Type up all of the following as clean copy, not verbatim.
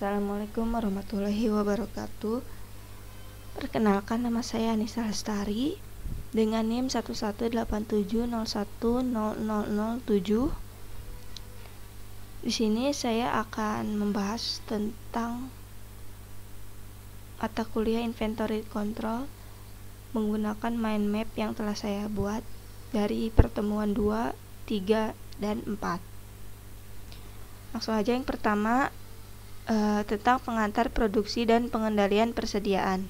Assalamualaikum warahmatullahi wabarakatuh. Perkenalkan, nama saya Anissa Lestari dengan NIM 1187010007. Di sini saya akan membahas tentang mata kuliah Inventory Control menggunakan mind map yang telah saya buat dari pertemuan 2, 3, dan 4. Langsung aja, yang pertama tentang pengantar produksi dan pengendalian persediaan.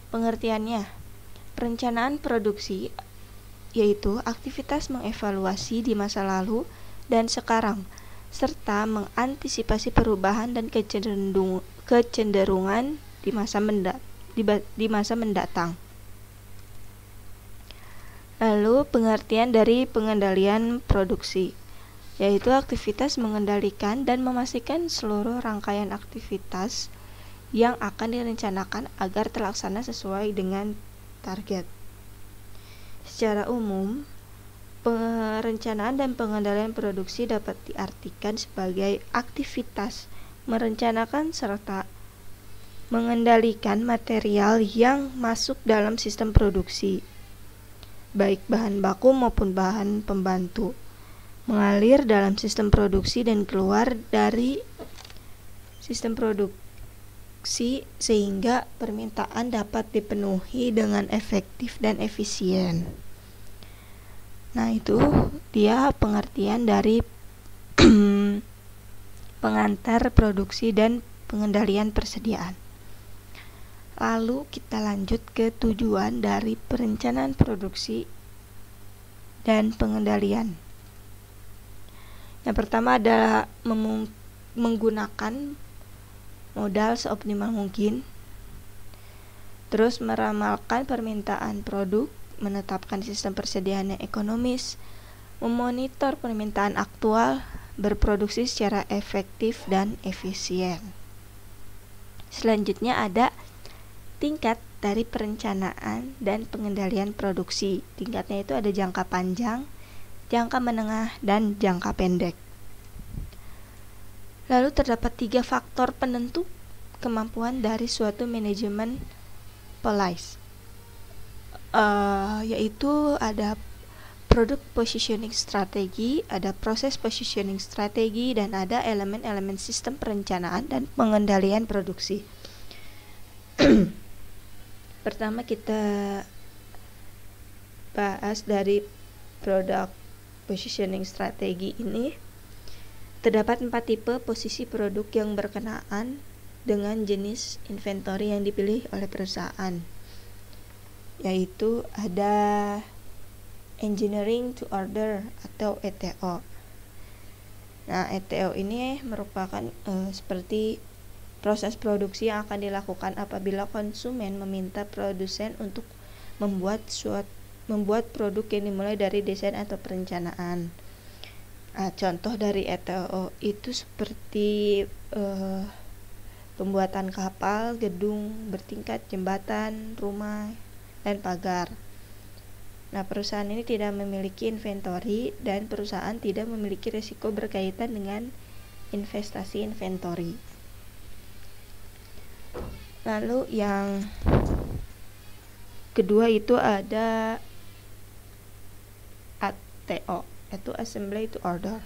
Pengertiannya, perencanaan produksi yaitu aktivitas mengevaluasi di masa lalu dan sekarang serta mengantisipasi perubahan dan kecenderungan di masa mendatang. Lalu pengertian dari pengendalian produksi, yaitu aktivitas mengendalikan dan memastikan seluruh rangkaian aktivitas yang akan direncanakan agar terlaksana sesuai dengan target. Secara umum, perencanaan dan pengendalian produksi dapat diartikan sebagai aktivitas merencanakan serta mengendalikan material yang masuk dalam sistem produksi, baik bahan baku maupun bahan pembantu, mengalir dalam sistem produksi dan keluar dari sistem produksi sehingga permintaan dapat dipenuhi dengan efektif dan efisien. Nah, itu dia pengertian dari pengantar produksi dan pengendalian persediaan. Lalu kita lanjut ke tujuan dari perencanaan produksi dan pengendalian. Yang pertama adalah menggunakan modal seoptimal mungkin, terus meramalkan permintaan produk, menetapkan sistem persediaan yang ekonomis, memonitor permintaan aktual, berproduksi secara efektif dan efisien. Selanjutnya ada tingkat dari perencanaan dan pengendalian produksi. Tingkatnya itu ada jangka panjang, jangka menengah, dan jangka pendek. Lalu terdapat 3 faktor penentu kemampuan dari suatu manajemen policy, yaitu ada product positioning strategi, ada proses positioning strategi, dan ada elemen-elemen sistem perencanaan dan pengendalian produksi. Pertama kita bahas dari product positioning strategi ini. Terdapat 4 tipe posisi produk yang berkenaan dengan jenis inventory yang dipilih oleh perusahaan, yaitu ada engineering to order atau ETO. Nah, ETO ini merupakan seperti proses produksi yang akan dilakukan apabila konsumen meminta produsen untuk membuat produk yang dimulai dari desain atau perencanaan. Contoh dari ETO itu seperti pembuatan kapal, gedung bertingkat, jembatan, rumah, dan pagar. Nah, perusahaan ini tidak memiliki inventory dan perusahaan tidak memiliki risiko berkaitan dengan investasi inventory. Lalu yang kedua itu ada ATO, yaitu Assembly to Order.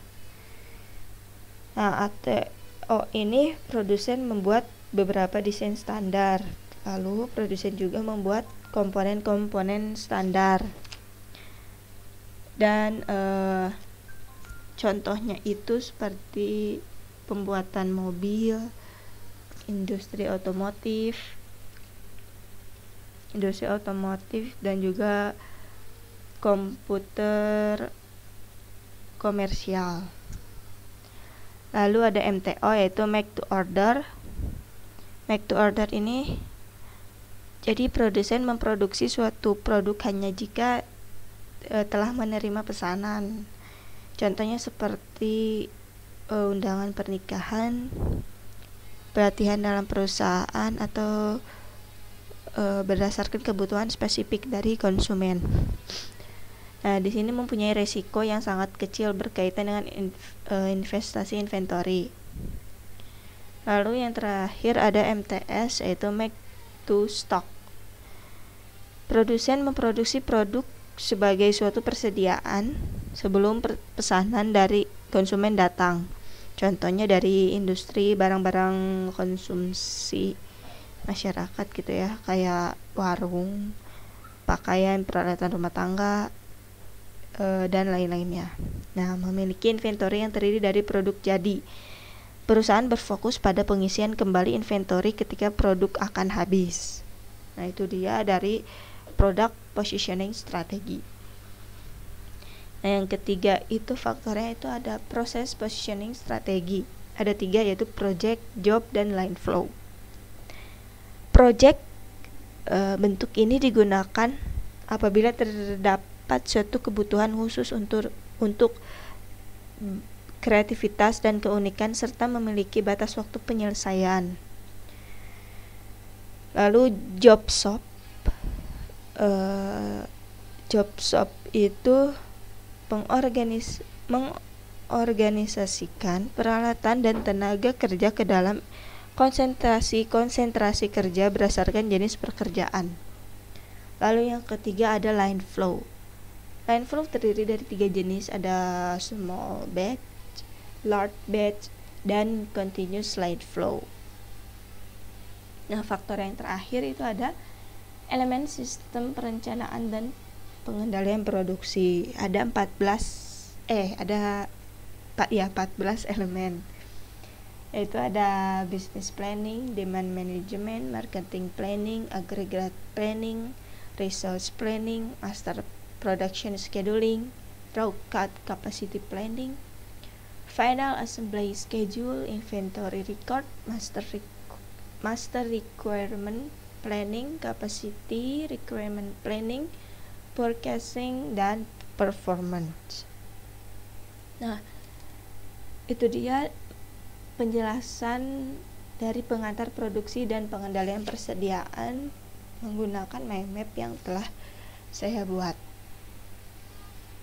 Nah, ATO ini produsen membuat beberapa desain standar, lalu produsen juga membuat komponen-komponen standar. Dan contohnya itu seperti pembuatan mobil, industri otomotif, dan juga komputer komersial. Lalu ada MTO, yaitu Make to Order. Make to Order ini jadi produsen memproduksi suatu produk hanya jika telah menerima pesanan. Contohnya seperti undangan pernikahan, pelatihan dalam perusahaan, atau berdasarkan kebutuhan spesifik dari konsumen. Nah, di sini mempunyai resiko yang sangat kecil berkaitan dengan investasi inventory. Lalu yang terakhir ada MTS, yaitu make to stock. Produsen memproduksi produk sebagai suatu persediaan sebelum pesanan dari konsumen datang. Contohnya dari industri barang-barang konsumsi masyarakat gitu ya, kayak warung, pakaian, peralatan rumah tangga, dan lain-lainnya. Nah, memiliki inventory yang terdiri dari produk jadi. Perusahaan berfokus pada pengisian kembali inventory ketika produk akan habis. Nah, itu dia dari product positioning strategi. Nah, yang ketiga itu faktornya itu ada proses positioning strategi. Ada 3, yaitu project, job, dan line flow. Project bentuk ini digunakan apabila terdapat suatu kebutuhan khusus untuk kreativitas dan keunikan serta memiliki batas waktu penyelesaian. Lalu job shop. Job shop itu mengorganisasikan peralatan dan tenaga kerja ke dalam konsentrasi kerja berdasarkan jenis pekerjaan. Lalu yang ketiga ada line flow. Line flow terdiri dari 3 jenis, ada small batch, large batch, dan continuous line flow. Nah, faktor yang terakhir itu ada elemen sistem perencanaan dan pengendalian produksi. Ada 14 elemen. Yaitu ada business planning, demand management, marketing planning, aggregate planning, resource planning, master production scheduling, raw cut capacity planning, final assembly schedule, inventory record, master requirement planning, capacity requirement planning, forecasting, dan performance. Nah, itu dia penjelasan dari pengantar produksi dan pengendalian persediaan menggunakan mind map yang telah saya buat.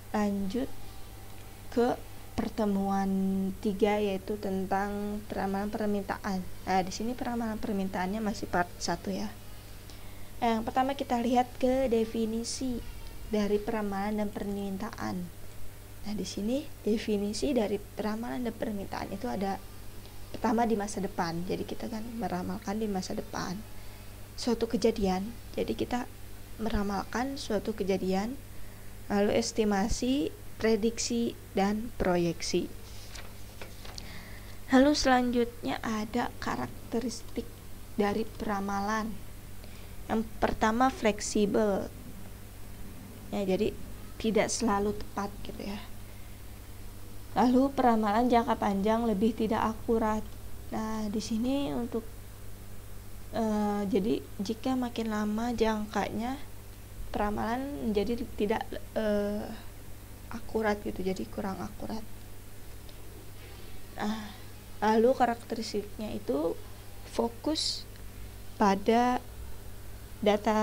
Lanjut ke pertemuan 3, yaitu tentang peramalan permintaan. Nah, di sini peramalan permintaannya masih part 1 ya. Yang pertama kita lihat ke definisi dari peramalan dan permintaan. Nah, di sini definisi dari peramalan dan permintaan itu ada pertama di masa depan. Jadi kita kan meramalkan di masa depan suatu kejadian. Jadi kita meramalkan suatu kejadian, lalu estimasi, prediksi, dan proyeksi. Lalu selanjutnya ada karakteristik dari peramalan. Yang pertama fleksibel. Ya, jadi tidak selalu tepat gitu ya. Lalu peramalan jangka panjang lebih tidak akurat. Nah, di sini untuk jadi jika makin lama jangkanya, peramalan menjadi tidak akurat gitu, jadi kurang akurat. Nah, lalu karakteristiknya itu fokus pada data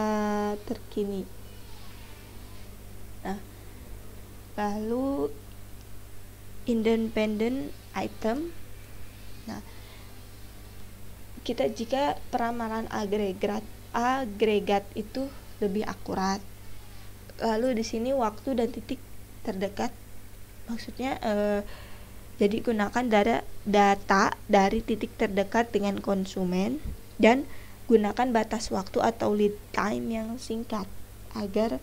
terkini. Nah, lalu independent item. Nah, jika peramalan agregat itu lebih akurat. Lalu di sini waktu dan titik terdekat, maksudnya jadi gunakan data dari titik terdekat dengan konsumen dan gunakan batas waktu atau lead time yang singkat agar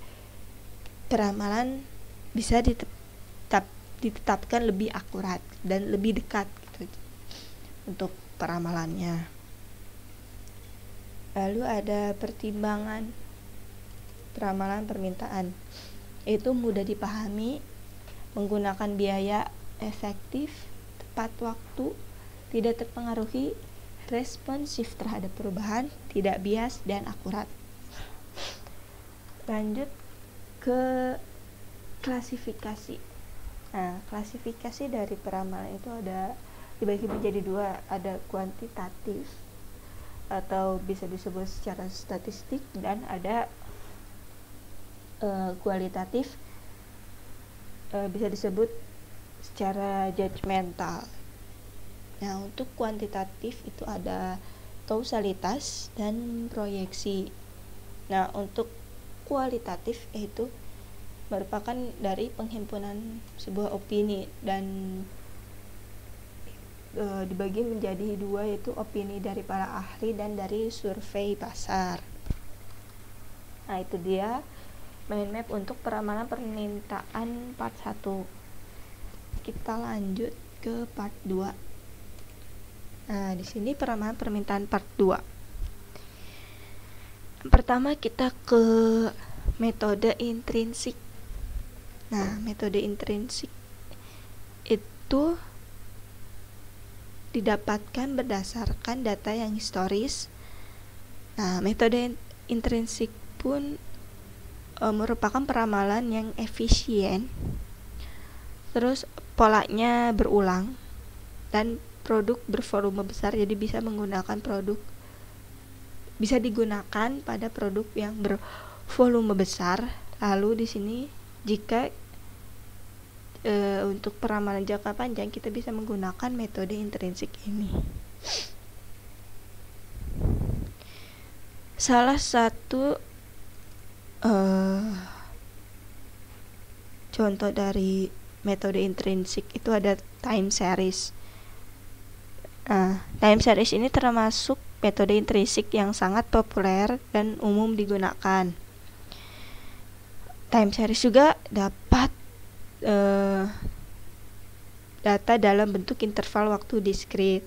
peramalan bisa ditetapkan lebih akurat dan lebih dekat gitu untuk peramalannya. Lalu ada pertimbangan peramalan permintaan. Itu mudah dipahami, menggunakan biaya efektif, tepat waktu, tidak terpengaruhi, responsif terhadap perubahan, tidak bias, dan akurat. Lanjut ke klasifikasi. Nah, klasifikasi dari peramalan itu ada dibagi menjadi 2, ada kuantitatif atau bisa disebut secara statistik, dan ada kualitatif, bisa disebut secara judgmental. Nah, untuk kuantitatif itu ada kausalitas dan proyeksi. Nah, untuk kualitatif itu merupakan dari penghimpunan sebuah opini dan dibagi menjadi dua, yaitu opini dari para ahli dan dari survei pasar. Nah, itu dia mind map untuk peramalan permintaan part 1. Kita lanjut ke part 2. Nah, di sini peramalan permintaan part 2. Pertama kita ke metode intrinsik. Nah, metode intrinsik itu didapatkan berdasarkan data yang historis. Nah, metode intrinsik pun merupakan peramalan yang efisien, terus polanya berulang, dan produk bervolume besar, jadi bisa digunakan pada produk yang bervolume besar. Lalu di sini jika untuk peramalan jangka panjang kita bisa menggunakan metode intrinsik ini. Salah satu contoh dari metode intrinsik itu ada time series. Nah, time series ini termasuk metode intrinsik yang sangat populer dan umum digunakan. Time series juga dapat data dalam bentuk interval waktu diskrit.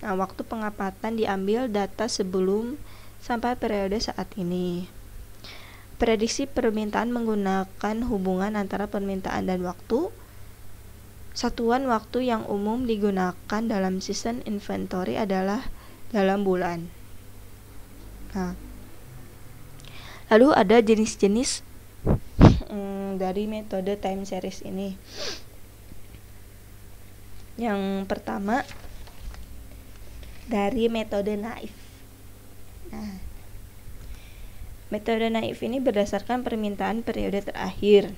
Nah, waktu pengamatan diambil data sebelum sampai periode saat ini. Prediksi permintaan menggunakan hubungan antara permintaan dan waktu. Satuan waktu yang umum digunakan dalam season inventory adalah dalam bulan. Nah, lalu ada jenis-jenis dari metode time series ini. Yang pertama dari metode naif. Nah, metode naif ini berdasarkan permintaan periode terakhir.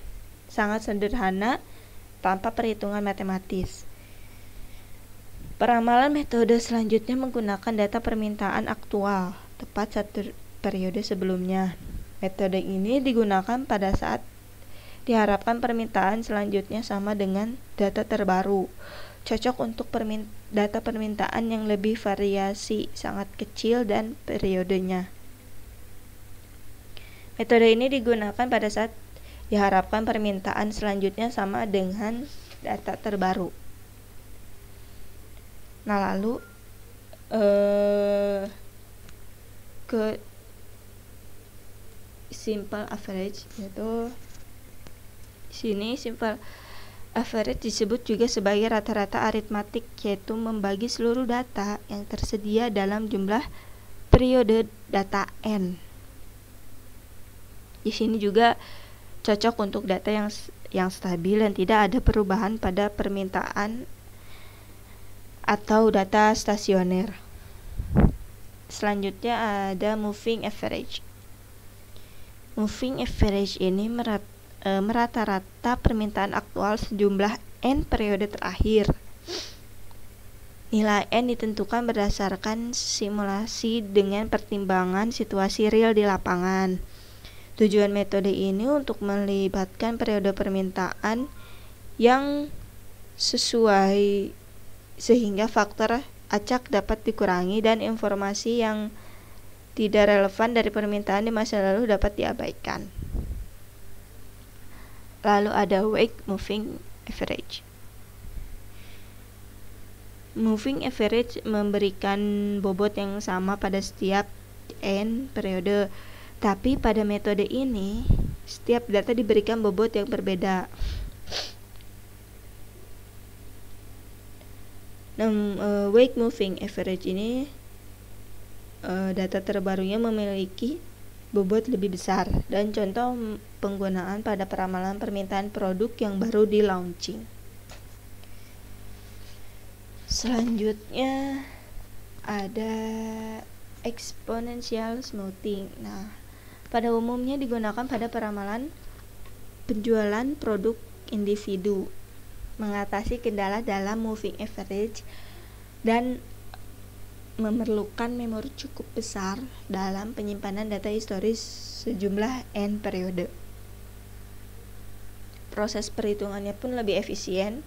Sangat sederhana tanpa perhitungan matematis. Peramalan metode selanjutnya menggunakan data permintaan aktual tepat satu periode sebelumnya. Metode ini digunakan pada saat diharapkan permintaan selanjutnya sama dengan data terbaru. Cocok untuk data permintaan yang lebih variasi sangat kecil dan periodenya. Metode ini digunakan pada saat diharapkan permintaan selanjutnya sama dengan data terbaru. Nah, lalu ke simple average, yaitu sini simple average disebut juga sebagai rata-rata aritmatik, yaitu membagi seluruh data yang tersedia dalam jumlah periode data n. Di sini juga cocok untuk data yang stabil dan tidak ada perubahan pada permintaan atau data stasioner. Selanjutnya ada moving average. Moving average ini merata-rata permintaan aktual sejumlah n periode terakhir. Nilai n ditentukan berdasarkan simulasi dengan pertimbangan situasi real di lapangan. Tujuan metode ini untuk melibatkan periode permintaan yang sesuai sehingga faktor acak dapat dikurangi dan informasi yang tidak relevan dari permintaan di masa lalu dapat diabaikan. Lalu ada weight moving average. Moving average memberikan bobot yang sama pada setiap n periode, tapi pada metode ini setiap data diberikan bobot yang berbeda. Weight moving average ini data terbarunya memiliki bobot lebih besar dan contoh penggunaan pada peramalan permintaan produk yang baru di launching. Selanjutnya ada exponential smoothing. Nah, pada umumnya digunakan pada peramalan penjualan produk individu. Mengatasi kendala dalam moving average dan memerlukan memori cukup besar dalam penyimpanan data historis sejumlah n periode. Proses perhitungannya pun lebih efisien.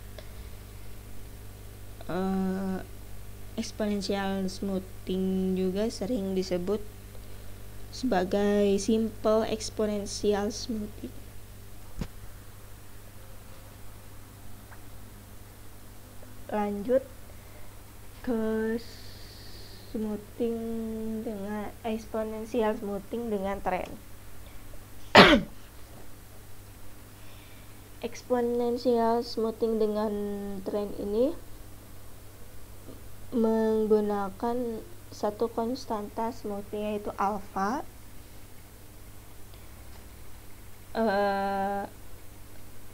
Exponential smoothing juga sering disebut sebagai simple exponential smoothing. Lanjut ke smoothing dengan exponential smoothing dengan tren. Exponential smoothing dengan tren ini menggunakan satu konstanta smoothing yaitu alpha,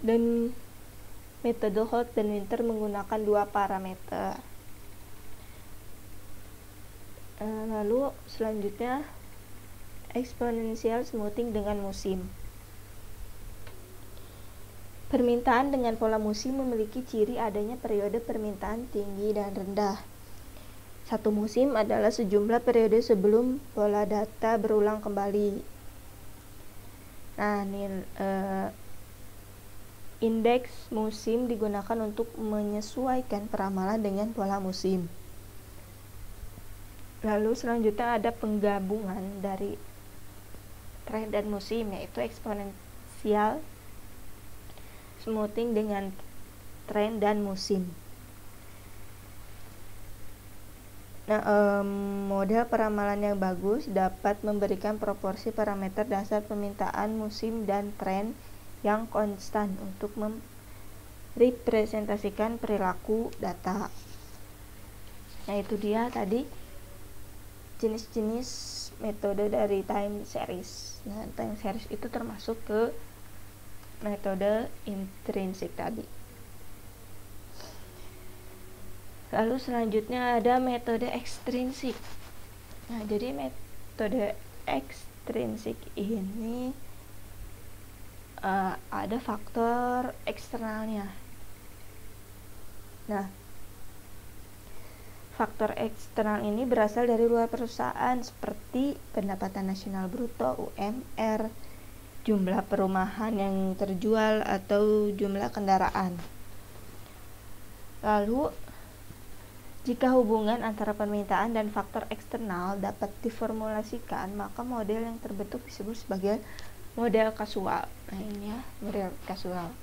dan metode Holt dan Winter menggunakan dua parameter. Lalu selanjutnya exponential smoothing dengan musim. Permintaan dengan pola musim memiliki ciri adanya periode permintaan tinggi dan rendah. Satu musim adalah sejumlah periode sebelum pola data berulang kembali. Nah, indeks musim digunakan untuk menyesuaikan peramalan dengan pola musim. Lalu selanjutnya ada penggabungan dari tren dan musim, yaitu eksponensial smoothing dengan tren dan musim. Nah, model peramalan yang bagus dapat memberikan proporsi parameter dasar permintaan musim dan tren yang konstan untuk merepresentasikan perilaku data. Nah, itu dia tadi jenis-jenis metode dari time series. Nah, time series itu termasuk ke metode intrinsik tadi. Lalu selanjutnya ada metode ekstrinsik. Nah, jadi metode ekstrinsik ini ada faktor eksternalnya. Nah, faktor eksternal ini berasal dari luar perusahaan seperti pendapatan nasional bruto (UMR), jumlah perumahan yang terjual atau jumlah kendaraan. Lalu jika hubungan antara permintaan dan faktor eksternal dapat diformulasikan, maka model yang terbentuk disebut sebagai model kasual. Nah, ini ya, model kasual.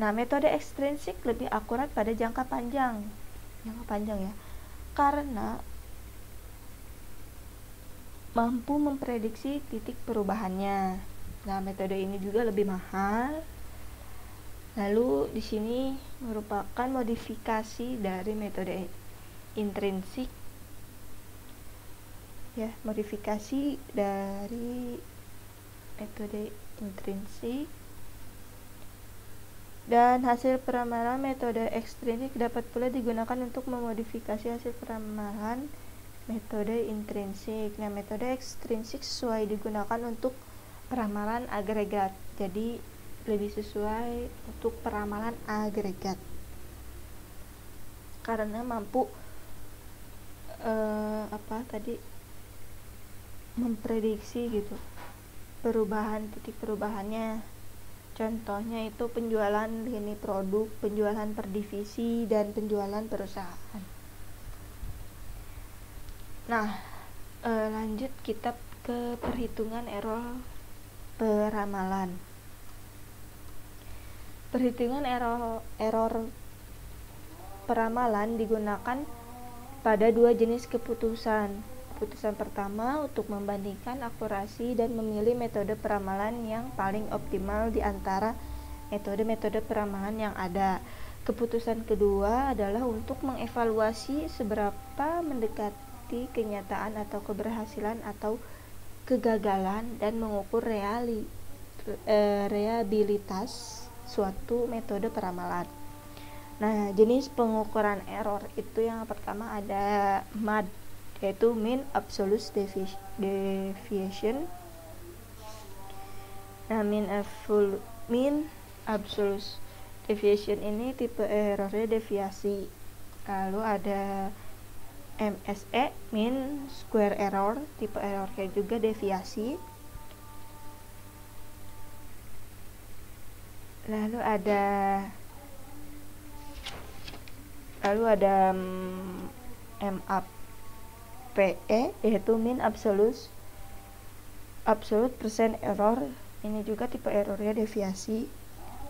Nah, metode ekstrinsik lebih akurat pada jangka panjang ya, karena mampu memprediksi titik perubahannya. Nah, metode ini juga lebih mahal. Lalu di sini merupakan modifikasi dari metode intrinsik. Ya, modifikasi dari metode intrinsik. Dan hasil peramalan metode ekstrinsik dapat pula digunakan untuk memodifikasi hasil peramalan metode intrinsik. Nah, metode ekstrinsik sesuai digunakan untuk peramalan agregat. Jadi lebih sesuai untuk peramalan agregat karena mampu memprediksi gitu titik perubahannya. Contohnya itu penjualan lini produk, penjualan per divisi, dan penjualan perusahaan. Nah, lanjut kita ke perhitungan error peramalan. Perhitungan error peramalan digunakan pada dua jenis keputusan. Keputusan pertama untuk membandingkan akurasi dan memilih metode peramalan yang paling optimal di antara metode-metode peramalan yang ada. Keputusan kedua adalah untuk mengevaluasi seberapa mendekati kenyataan atau keberhasilan atau kegagalan dan mengukur reliabilitas suatu metode peramalan. Nah, jenis pengukuran error itu yang pertama ada MAD, yaitu Mean Absolute Deviation. Nah, Mean Absolute Deviation ini tipe errornya deviasi Lalu ada MSE, mean square error, tipe errornya juga deviasi. Lalu ada MAPE, yaitu mean absolute percent error, ini juga tipe errornya deviasi.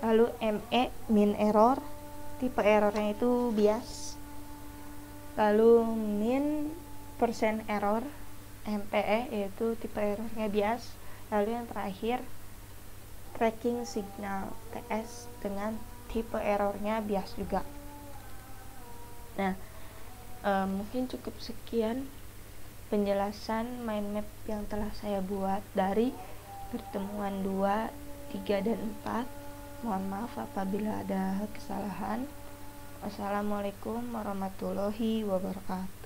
Lalu ME, mean error, tipe errornya itu bias. Lalu mean percent error, MPE, yaitu tipe errornya bias. Lalu yang terakhir tracking signal, TS, dengan tipe errornya bias juga. Nah, mungkin cukup sekian penjelasan mind map yang telah saya buat dari pertemuan 2, 3, dan 4. Mohon maaf apabila ada kesalahan. Wassalamualaikum warahmatullahi wabarakatuh.